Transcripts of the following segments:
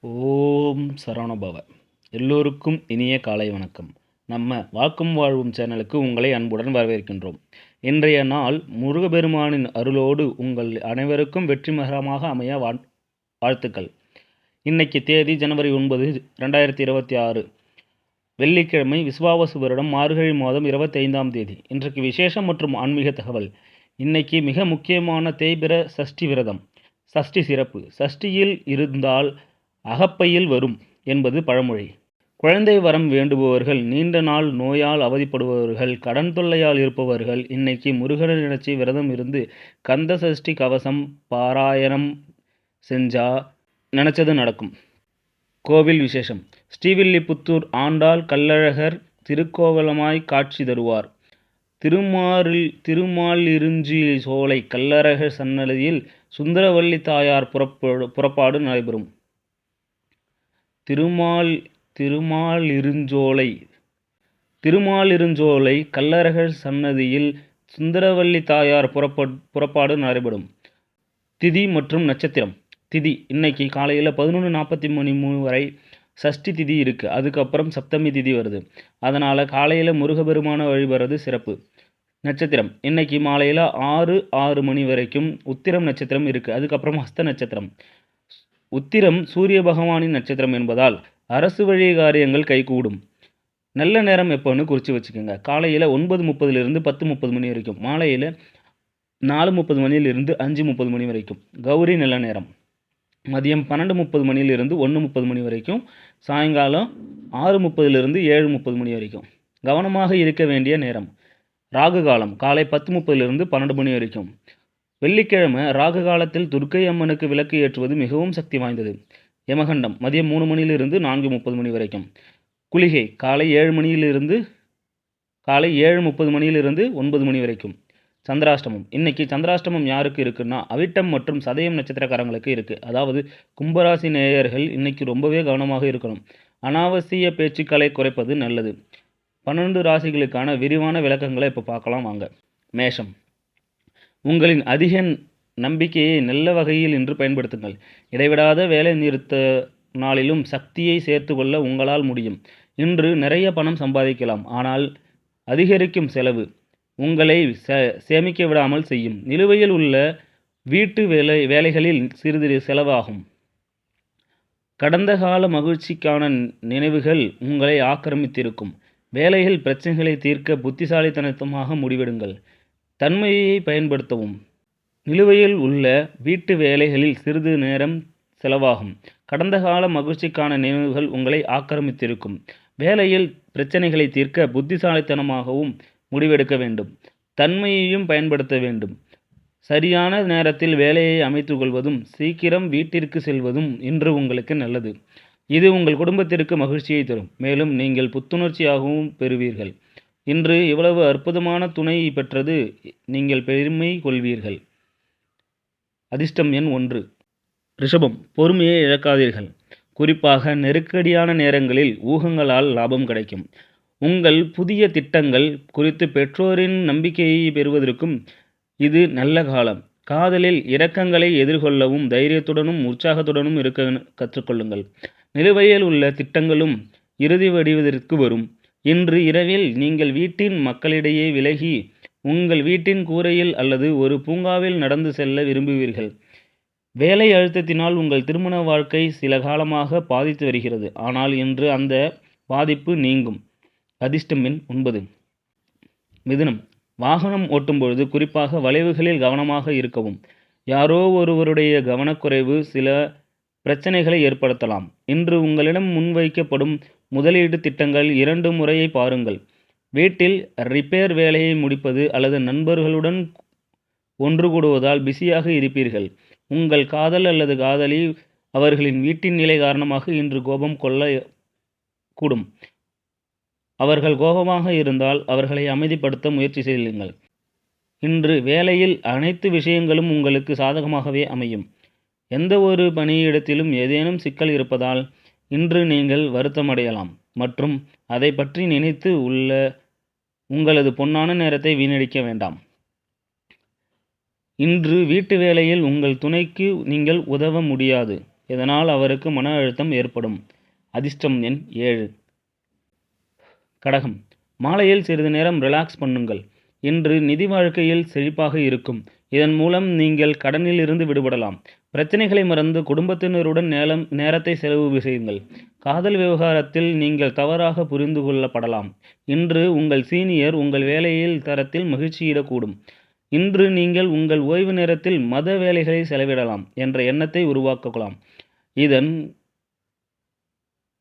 ஓம் சரவணபவ. எல்லோருக்கும் இனிய காலை வணக்கம். நம்ம வாழ்க்கும் வாழ்வும் சேனலுக்கு உங்களை அன்புடன் வரவேற்கின்றோம். இன்றைய நாள் முருகப்பெருமானின் அருளோடு உங்கள் அனைவருக்கும் வெற்றிகரமாக அமைய வாழ்த்துக்கள். இன்னைக்கு தேதி ஜனவரி 9, 2026, வெள்ளிக்கிழமை, விசுவாவசு வருடம் மார்கழி மாதம் 25ஆம் தேதி. இன்றைக்கு விசேஷம் மற்றும் ஆன்மீக தகவல். இன்னைக்கு மிக முக்கியமான தேய்பிற சஷ்டி விரதம். சஷ்டி சிறப்பு. சஷ்டியில் இருந்தால் அகப்பையில் வரும் என்பது பழமொழி. குழந்தை வரம் வேண்டுபவர்கள், நீண்ட நாள் நோயால் அவதிப்படுபவர்கள், கடன் தொல்லையால் இருப்பவர்கள் இன்னைக்கு முருகனை நினைச்சு விரதம் இருந்து கந்த சஷ்டி கவசம் பாராயணம் செஞ்சா நினைச்சது நடக்கும். கோவில் விசேஷம். ஸ்ரீவில்லிபுத்தூர் ஆண்டாள் கள்ளழகர் திருக்கோவலமாய் காட்சி தருவார். திருமாலிருஞ்சி சோலை கள்ளழகர் சன்னதியில் சுந்தரவல்லி தாயார் புறப்பாடு நடைபெறும். திருமாலிருஞ்சோலை கள்ளழகர் சன்னதியில் சுந்தரவல்லி தாயார் புறப்பாடு நடைபெறும். திதி மற்றும் நட்சத்திரம். திதி இன்னைக்கு காலையில் 11:43 வரை சஷ்டி திதி இருக்குது. அதுக்கப்புறம் சப்தமி திதி வருது. அதனால் காலையில் முருகப்பெருமான வழிபடுறது சிறப்பு. நட்சத்திரம் இன்னைக்கு மாலையில் 6 மணி வரைக்கும் உத்திரம் நட்சத்திரம் இருக்குது. அதுக்கப்புறம் ஹஸ்த நட்சத்திரம். உத்திரம் சூரிய பகவானின் நட்சத்திரம் என்பதால் அரசு வழி காரியங்கள் கைகூடும். நல்ல நேரம் எப்போன்னு குறித்து வச்சுக்கோங்க. காலையில் 9:30 10:30 மணி வரைக்கும், மாலையில் 4:30 மணியிலிருந்து 5:30 மணி வரைக்கும் கௌரி நல்ல நேரம். மதியம் 12:30 மணியிலிருந்து 1:30 மணி வரைக்கும், சாயங்காலம் 6:30 7:30 மணி வரைக்கும். கவனமாக இருக்க வேண்டிய நேரம். ராகு காலம் காலை 10:30 12 மணி வரைக்கும். வெள்ளிக்கிழமை ராகு காலத்தில் துர்க்கை அம்மனுக்கு விளக்கு ஏற்றுவது மிகவும் சக்தி வாய்ந்தது. யமகண்டம் மதியம் 3 மணியிலிருந்து 4:30 மணி வரைக்கும். குளிகை காலை 7:30 மணியிலிருந்து 9 மணி வரைக்கும். சந்திராஷ்டமம் இன்னைக்கு சந்திராஷ்டமம் யாருக்கு இருக்குன்னா அவிட்டம் மற்றும் சதயம் நட்சத்திரக்காரங்களுக்கு இருக்குது. அதாவது கும்பராசி நேயர்கள் இன்னைக்கு ரொம்பவே கவனமாக இருக்கணும். அனாவசிய பேச்சுக்களை குறைப்பது நல்லது. 12 ராசிகளுக்கான விரிவான விளக்கங்களை இப்போ பார்க்கலாம் வாங்க. மேஷம். உங்களின் அதிக நம்பிக்கையை நல்ல வகையில் இன்று பயன்படுத்துங்கள். இடைவிடாத வேலை நிறுத்த நாளிலும் சக்தியை சேர்த்து கொள்ள உங்களால் முடியும். இன்று நிறைய பணம் சம்பாதிக்கலாம். ஆனால் அதிகரிக்கும் செலவு உங்களை சேமிக்க விடாமல் செய்யும். நிலுவையில் உள்ள வீட்டு வேலைகளில் சிறிது செலவாகும். கடந்த கால மகிழ்ச்சிக்கான நினைவுகள் உங்களை ஆக்கிரமித்திருக்கும். வேலையில் பிரச்சனைகளை தீர்க்க புத்திசாலித்தனமாக முடிவெடுங்கள். தன்மையை பயன்படுத்தவும். நிலுவையில் உள்ள வீட்டு வேலைகளில் சிறிது நேரம் செலவாகும். கடந்த கால மகிழ்ச்சிக்கான நினைவுகள் உங்களை ஆக்கிரமித்திருக்கும். வேலையில் பிரச்சனைகளை தீர்க்க புத்திசாலித்தனமாகவும் முடிவெடுக்க வேண்டும். தன்மையையும் பயன்படுத்த வேண்டும். சரியான நேரத்தில் வேலையை அமைத்துக் கொள்வதும் சீக்கிரம் வீட்டிற்கு செல்வதும் இன்று உங்களுக்கு நல்லது. இது உங்கள் குடும்பத்திற்கு மகிழ்ச்சியை தரும். மேலும் நீங்கள் புத்துணர்ச்சியாகவும் பெறுவீர்கள். இன்று இவ்வளவு அற்புதமான துணை பெற்றது நீங்கள் பெருமை கொள்வீர்கள். அதிர்ஷ்டம் எண் 1. ரிஷபம். பொறுமையை இழக்காதீர்கள். குறிப்பாக நெருக்கடியான நேரங்களில் ஊகங்களால் லாபம் கிடைக்கும். உங்கள் புதிய திட்டங்கள் குறித்து பெற்றோரின் நம்பிக்கையை பெறுவதற்கும் இது நல்ல காலம். காதலில் இரக்கங்களை எதிர்கொள்ளவும் தைரியத்துடனும் உற்சாகத்துடனும் இருக்க கற்றுக்கொள்ளுங்கள். நிலுவையில் உள்ள திட்டங்களும் இறுதி வடிவதற்கு வரும். இன்று இரவில் நீங்கள் வீட்டின் மக்களிடையே விலகி உங்கள் வீட்டின் கூரையில் அல்லது ஒரு பூங்காவில் நடந்து செல்ல விரும்புவீர்கள். வேலை அழுத்தத்தினால் உங்கள் திருமண வாழ்க்கை சில காலமாக பாதித்து வருகிறது. ஆனால் இன்று அந்த பாதிப்பு நீங்கும். அதிர்ஷ்டம் எண் 9. மிதுனம். வாகனம் ஓட்டும்பொழுது குறிப்பாக வளைவுகளில் கவனமாக இருக்கவும். யாரோ ஒருவருடைய கவனக்குறைவு சில பிரச்சனைகளை ஏற்படுத்தலாம். இன்று உங்களிடம் முன்வைக்கப்படும் முதலீடு திட்டங்கள் 2 முறையை பாருங்கள். வீட்டில் ரிப்பேர் வேலையை முடிப்பது அல்லது நண்பர்களுடன் ஒன்று கூடுவதால் பிஸியாக இருப்பீர்கள். உங்கள் காதல் அல்லது காதலி அவர்களின் வீட்டின் நிலை காரணமாக இன்று கோபம் கொள்ள கூடும். அவர்கள் கோபமாக இருந்தால் அவர்களை அமைதிப்படுத்த முயற்சி செய்யுங்கள். இன்று வேலையில் அனைத்து விஷயங்களும் உங்களுக்கு சாதகமாகவே அமையும். எந்த ஒரு பணியிடத்திலும் ஏதேனும் சிக்கல் இருப்பதால் இன்று நீங்கள் வருத்தமடையலாம் மற்றும் அதை பற்றி நினைத்து உங்களது பொன்னான நேரத்தை வீணடிக்க வேண்டாம். இன்று வீட்டு வேலையில் உங்கள் துணைக்கு நீங்கள் உதவ முடியாது. இதனால் அவருக்கு மன அழுத்தம் ஏற்படும். அதிர்ஷ்டம் எண் 7. கடகம். மாலையில் சிறிது நேரம் ரிலாக்ஸ் பண்ணுங்கள். இன்று நிதி வாழ்க்கையில் செழிப்பாக இருக்கும். இதன் மூலம் நீங்கள் கடனில் இருந்து விடுபடலாம். பிரச்சனைகளை மறந்து குடும்பத்தினருடன் நேரத்தை செலவு செய்யுங்கள். காதல் விவகாரத்தில் நீங்கள் தவறாக புரிந்து கொள்ளப்படலாம். இன்று உங்கள் சீனியர் உங்கள் வேலையில் தரத்தில் மகிழ்ச்சியிடக்கூடும். இன்று நீங்கள் உங்கள் ஓய்வு நேரத்தில் மத வேலைகளை செலவிடலாம் என்ற எண்ணத்தை உருவாக்கலாம்.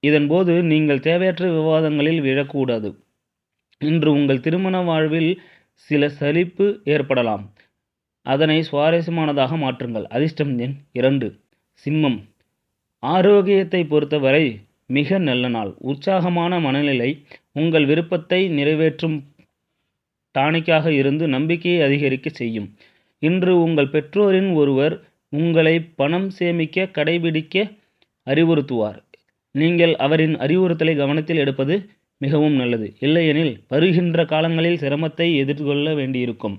இதன் போது நீங்கள் தேவையற்ற விவாதங்களில் விழக்கூடாது. இன்று உங்கள் திருமண வாழ்வில் சில சலிப்பு ஏற்படலாம். அதனை சுவாரஸ்யமானதாக மாற்றுங்கள். அதிர்ஷ்டம் எண் 2. சிம்மம். ஆரோக்கியத்தை பொறுத்தவரை மிக நல்ல நாள். உற்சாகமான மனநிலை உங்கள் விருப்பத்தை நிறைவேற்றும் டானிக்காக இருந்து நம்பிக்கையை அதிகரிக்க செய்யும். இன்று உங்கள் பெற்றோரின் ஒருவர் உங்களை பணம் சேமிக்க கடைபிடிக்க அறிவுறுத்துவார். நீங்கள் அவரின் அறிவுறுத்தலை கவனத்தில் எடுப்பது மிகவும் நல்லது. இல்லையெனில் வருகின்ற காலங்களில் சிரமத்தை எதிர்கொள்ள வேண்டியிருக்கும்.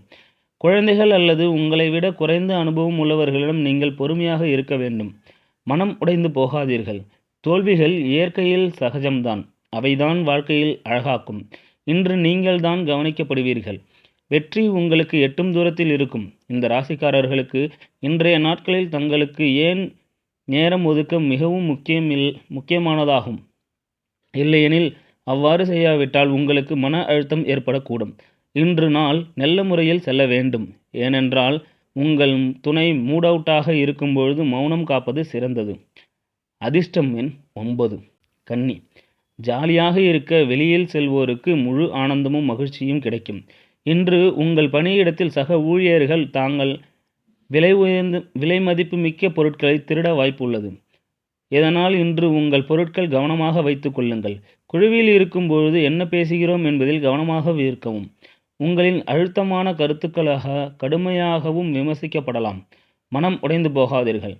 குழந்தைகள் அல்லது உங்களை விட குறைந்த அனுபவம் உள்ளவர்களிடம் நீங்கள் பொறுமையாக இருக்க வேண்டும். மனம் உடைந்து போகாதீர்கள். தோல்விகள் இயற்கையில் சகஜம்தான். அவைதான் வாழ்க்கையில் அழகாக்கும். இன்று நீங்கள் தான் கவனிக்கப்படுவீர்கள். வெற்றி உங்களுக்கு எட்டும் தூரத்தில் இருக்கும். இந்த ராசிக்காரர்களுக்கு இன்றைய நாட்களில் தங்களுக்கு நேரம் ஒதுக்க மிகவும் முக்கியமானதாகும். இல்லையெனில் அவ்வாறு செய்யாவிட்டால் உங்களுக்கு மன அழுத்தம் ஏற்படக்கூடும். இன்று நாள் நல்ல முறையில் செல்ல வேண்டும். ஏனென்றால் உங்கள் துணை மூட் அவுட்டாக இருக்கும்பொழுது மௌனம் காப்பது சிறந்தது. அதிர்ஷ்டம் எண் 9. கன்னி. ஜாலியாக இருக்க வெளியில் செல்வோருக்கு முழு ஆனந்தமும் மகிழ்ச்சியும் கிடைக்கும். இன்று உங்கள் பணியிடத்தில் சக ஊழியர்கள் தாங்கள் விலை மதிப்பு மிக்க பொருட்களை திருட வாய்ப்புள்ளது. இதனால் இன்று உங்கள் பொருட்கள் கவனமாக வைத்துக் கொள்ளுங்கள். குழுவில் இருக்கும்பொழுது என்ன பேசுகிறோம் என்பதில் கவனமாக இருக்கவும். உங்களின் அழுத்தமான கருத்துக்களாக கடுமையாகவும் விமர்சிக்கப்படலாம். மனம் உடைந்து போகாதீர்கள்.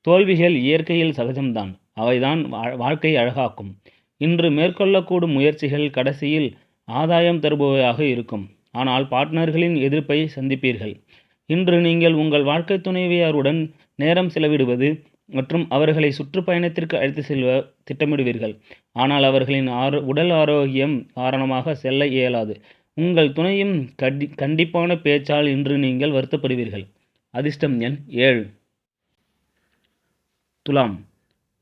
தோல்விகள் இயற்கையில் சகஜம்தான். அவைதான் வாழ்க்கை அழகாக்கும். இன்று மேற்கொள்ளக்கூடும் முயற்சிகள் கடைசியில் ஆதாயம் தருபவையாக இருக்கும். ஆனால் பார்ட்னர்களின் எதிர்ப்பை சந்திப்பீர்கள். இன்று நீங்கள் உங்கள் வாழ்க்கை துணைவியாருடன் நேரம் செலவிடுவது மற்றும் அவர்களை சுற்றுப்பயணத்திற்கு அழைத்து செல்ல திட்டமிடுவீர்கள். ஆனால் அவர்களின் உடல் ஆரோக்கியம் காரணமாக செல்ல இயலாது. உங்கள் துணையும் கண்டிப்பான பேச்சால் இன்று நீங்கள் வருத்தப்படுவீர்கள். அதிர்ஷ்டம் எண் 7. துலாம்.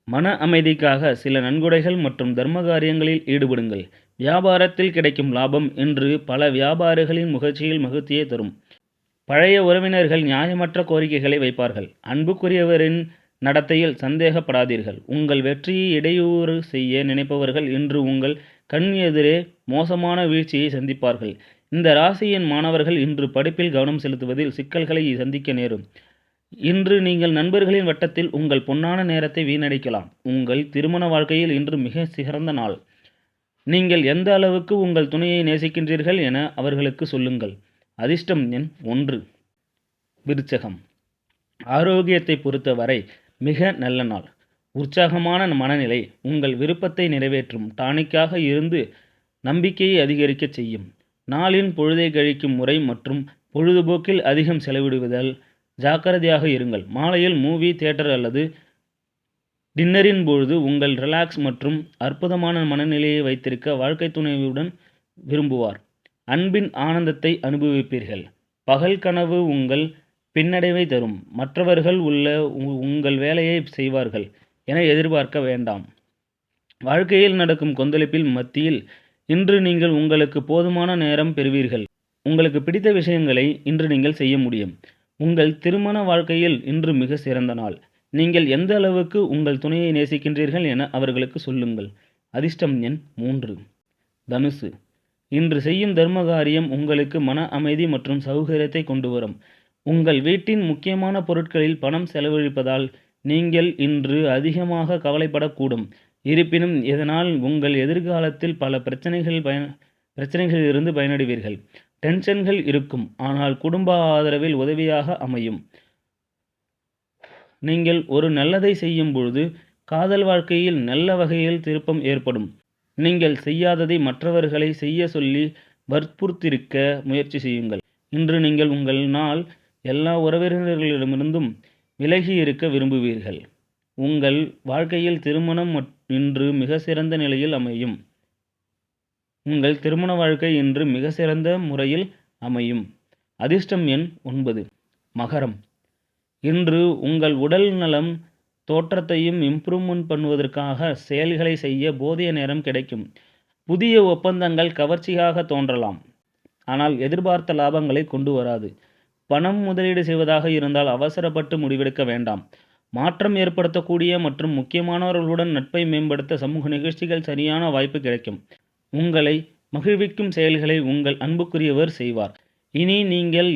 மன அமைதிக்காக சில நன்கொடைகள் மற்றும் தர்ம காரியங்களில் ஈடுபடுங்கள். வியாபாரத்தில் கிடைக்கும் லாபம் இன்று பல வியாபாரிகளின் முயற்சியில் மகிழ்ச்சியை தரும். பழைய உறவினர்கள் நியாயமற்ற கோரிக்கைகளை வைப்பார்கள். அன்புக்குரியவரின் நடத்தையில் சந்தேகப்படாதீர்கள். உங்கள் வெற்றியை இடையூறு செய்ய நினைப்பவர்கள் இன்று உங்கள் கண் எதிரே மோசமான வீழ்ச்சியை சந்திப்பார்கள். இந்த ராசியின் மாணவர்கள் இன்று படிப்பில் கவனம் செலுத்துவதில் சிக்கல்களை சந்திக்க நேரும். இன்று நீங்கள் நண்பர்களின் வட்டத்தில் உங்கள் பொன்னான நேரத்தை வீணடிக்கலாம். உங்கள் திருமண வாழ்க்கையில் இன்று மிக சிறந்த நாள். நீங்கள் எந்த அளவுக்கு உங்கள் துணையை நேசிக்கின்றீர்கள் என அவர்களுக்கு சொல்லுங்கள். அதிர்ஷ்டம் எண் 1. விருச்சகம். ஆரோக்கியத்தை பொறுத்தவரை மிக நல்ல நாள். உற்சாகமான மனநிலை உங்கள் விருப்பத்தை நிறைவேற்றும் டானிக்காக இருந்து நம்பிக்கையை அதிகரிக்க செய்யும். நாளின் பொழுதை கழிக்கும் முறை மற்றும் பொழுதுபோக்கில் அதிகம் செலவிடுவதால் ஜாக்கிரதையாக இருங்கள். மாலையில் மூவி தியேட்டர் அல்லது டின்னரின் பொழுது உங்கள் ரிலாக்ஸ் மற்றும் அற்புதமான மனநிலையை வைத்திருக்க வாழ்க்கை துணையுடன் விரும்புவார். அன்பின் ஆனந்தத்தை அனுபவிப்பீர்கள். பகல் கனவு உங்கள் பின்னடைவை தரும். மற்றவர்கள் உங்கள் வேலையை செய்வார்கள் என எதிர்பார்க்க வேண்டாம். வாழ்க்கையில் நடக்கும் கொந்தளிப்பில் மத்தியில் இன்று நீங்கள் உங்களுக்கு போதுமான நேரம் பெறுவீர்கள். உங்களுக்கு பிடித்த விஷயங்களை இன்று நீங்கள் செய்ய முடியும். உங்கள் திருமண வாழ்க்கையில் இன்று மிக சிறந்த நாள். நீங்கள் எந்த அளவுக்கு உங்கள் துணையை நேசிக்கின்றீர்கள் என அவர்களுக்கு சொல்லுங்கள். அதிர்ஷ்டம் எண் 3. தனுசு. இன்று செய்யும் தர்ம காரியம் உங்களுக்கு மன அமைதி மற்றும் சௌகரியத்தை கொண்டு வரும். உங்கள் வீட்டின் முக்கியமான பொருட்களில் பணம் செலவழிப்பதால் நீங்கள் இன்று அதிகமாக கவலைப்படக்கூடும். இருப்பினும் இதனால் உங்கள் எதிர்காலத்தில் பல பிரச்சனைகளிலிருந்து பயனடைவீர்கள். டென்ஷன்கள் இருக்கும், ஆனால் குடும்ப ஆதரவில் உதவியாக அமையும். நீங்கள் ஒரு நல்லதை செய்யும் பொழுது காதல் வாழ்க்கையில் நல்ல வகையில் திருப்பம் ஏற்படும். நீங்கள் செய்யாததை மற்றவர்களை செய்ய சொல்லி வற்புறுத்திருக்க முயற்சி செய்யுங்கள். இன்று நீங்கள் உங்கள் நாள் எல்லா உறவினர்களிடமிருந்தும் விலகி இருக்க விரும்புவீர்கள். உங்கள் வாழ்க்கையில் திருமணம் இன்று மிக சிறந்த நிலையில் அமையும். உங்கள் திருமண வாழ்க்கை இன்று மிக சிறந்த முறையில் அமையும். அதிர்ஷ்டம் எண் 9. மகரம். இன்று உங்கள் உடல் நலம் தோற்றத்தையும் இம்ப்ரூவ்மெண்ட் பண்ணுவதற்காக செயல்களை செய்ய போதிய நேரம் கிடைக்கும். புதிய ஒப்பந்தங்கள் கவர்ச்சியாக தோன்றலாம், ஆனால் எதிர்பார்த்த லாபங்களை கொண்டு வராது. பணம் முதலீடு செய்வதாக இருந்தால் அவசரப்பட்டு முடிவெடுக்க வேண்டாம். மாற்றம் ஏற்படுத்தக்கூடிய மற்றும் முக்கியமானவர்களுடன் நட்பை மேம்படுத்த சமூக நிகழ்ச்சிகள் சரியான வாய்ப்பு கிடைக்கும். உங்களை மகிழ்விக்கும் செயல்களை உங்கள் அன்புக்குரியவர் செய்வார். இனி நீங்கள்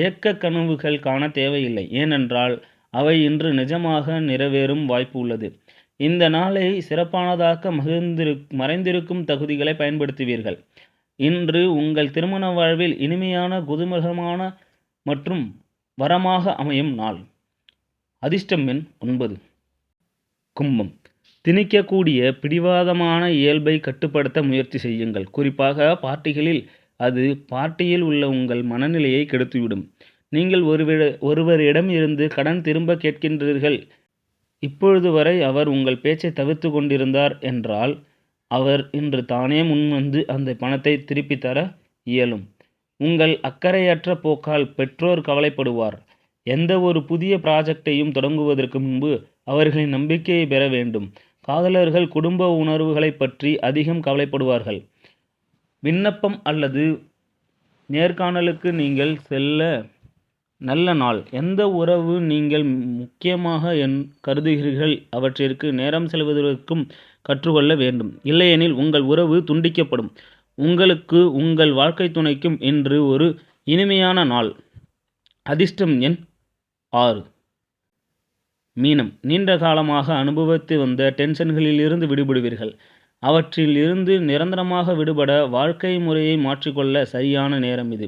ஏக்க கனவுகள் காண தேவையில்லை, ஏனென்றால் அவை இன்று நிஜமாக நிறைவேறும் வாய்ப்பு உள்ளது. இந்த நாளை சிறப்பானதாக்க மறைந்திருக்கும் தகுதிகளை பயன்படுத்துவீர்கள். இன்று உங்கள் திருமண வாழ்வில் இனிமையான, குதூகலமான மற்றும் வரமாக அமையும் நாள். அதிர்ஷ்டம் எண் 9. கும்பம். திணிக்கக்கூடிய பிடிவாதமான இயல்பை கட்டுப்படுத்த முயற்சி செய்யுங்கள். குறிப்பாக பார்ட்டிகளில். அது பார்ட்டியில் உள்ள உங்கள் மனநிலையை கெடுத்துவிடும். நீங்கள் ஒருவரிடம் இருந்து கடன் திரும்ப கேட்கின்றீர்கள். இப்பொழுது வரை அவர் உங்கள் பேச்சை தவிர்த்து கொண்டிருந்தார் என்றால், அவர் இன்று தானே முன்வந்து அந்த பணத்தை திருப்பித் தர இயலும். உங்கள் அக்கறையற்ற போக்கால் பெற்றோர் கவலைப்படுவார். எந்த ஒரு புதிய ப்ராஜெக்டையும் தொடங்குவதற்கு முன்பு அவர்களின் நம்பிக்கையை பெற வேண்டும். காதலர்கள் குடும்ப உணர்வுகளைப் பற்றி அதிகம் கவலைப்படுவார்கள். விண்ணப்பம் அல்லது நேர்காணலுக்கு நீங்கள் செல்ல நல்ல நாள். எந்த உறவு நீங்கள் முக்கியமாக கருதுகிறீர்கள் அவற்றிற்கு நேரம் செலவிடுவதற்கும் கற்றுக்கொள்ள வேண்டும். இல்லையெனில் உங்கள் உறவு துண்டிக்கப்படும். உங்களுக்கு உங்கள் வாழ்க்கை துணைக்கும் இன்று ஒரு இனிமையான நாள். அதிர்ஷ்டம் எண் 6. மீனம். நீண்ட காலமாக அனுபவித்து வந்த டென்ஷன்களிலிருந்து விடுபடுவீர்கள். அவற்றில் இருந்து நிரந்தரமாக விடுபட வாழ்க்கை முறையை மாற்றிக்கொள்ள சரியான நேரம் இது.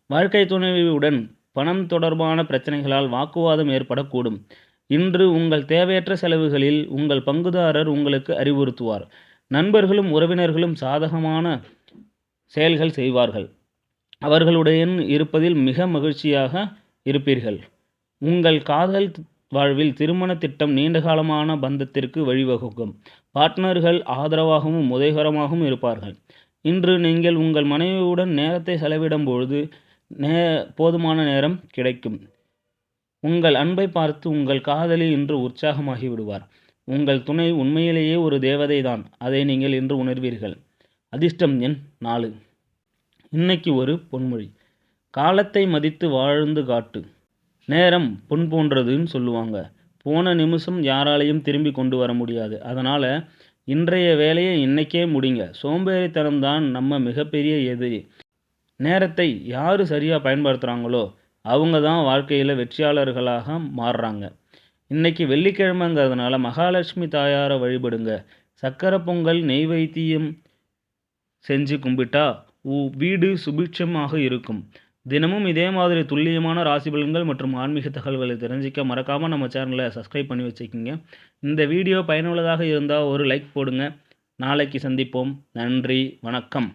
வாழ்க்கை துணையுடன் பணம் தொடர்பான பிரச்சனைகளால் வாக்குவாதம் ஏற்படக்கூடும். இன்று உங்கள் தேவையற்ற செலவுகளில் உங்கள் பங்குதாரர் உங்களுக்கு அறிவுறுத்துவார். நண்பர்களும் உறவினர்களும் சாதகமான செயல்கள் செய்வார்கள். அவர்களுடன் இருப்பதில் மிக மகிழ்ச்சியாக இருப்பீர்கள். உங்கள் காதல் வாழ்வில் திருமண திட்டம் நீண்டகாலமான பந்தத்திற்கு வழிவகுக்கும். பார்ட்னர்கள் ஆதரவாகவும் உதவிகரமாகவும் இருப்பார்கள். இன்று நீங்கள் உங்கள் மனைவியுடன் நேரத்தை செலவிடும் பொழுது போதுமான நேரம் கிடைக்கும். உங்கள் அன்பை பார்த்து உங்கள் காதலி இன்று உற்சாகமாகி விடுவார். உங்கள் துணை உண்மையிலேயே ஒரு தேவதை தான், அதை நீங்கள் இன்று உணர்வீர்கள். அதிர்ஷ்டம் எண் 4. இன்னைக்கு ஒரு பொன்மொழி. காலத்தை மதித்து வாழ்ந்து காட்டு. நேரம் பொன் போன்றதுன்னு சொல்லுவாங்க. போன நிமிஷம் யாராலையும் திரும்பி கொண்டு வர முடியாது. அதனால் இன்றைய வேலையை இன்னைக்கே முடிங்க. சோம்பேறித்தனம் தான் நம்ம மிகப்பெரிய எதிரி. நேரத்தை யார் சரியாக பயன்படுத்துகிறாங்களோ அவங்க தான் வாழ்க்கையில் வெற்றியாளர்களாக மாறுறாங்க. இன்றைக்கி வெள்ளிக்கிழமைங்கிறதுனால மகாலட்சுமி தாயாரை வழிபடுங்க. சக்கரை பொங்கல், நெய்வேத்தியம் செஞ்சு கும்பிட்டா வீடு சுபிட்சமாக இருக்கும். தினமும் இதே மாதிரி துல்லியமான ராசி பலன்கள் மற்றும் ஆன்மீக தகவல்களை தெரிஞ்சிக்க மறக்காமல் நம்ம சேனலை சப்ஸ்கிரைப் பண்ணி வச்சுக்கிங்க. இந்த வீடியோ பயனுள்ளதாக இருந்தால் ஒரு லைக் போடுங்க. நாளைக்கு சந்திப்போம். நன்றி, வணக்கம்.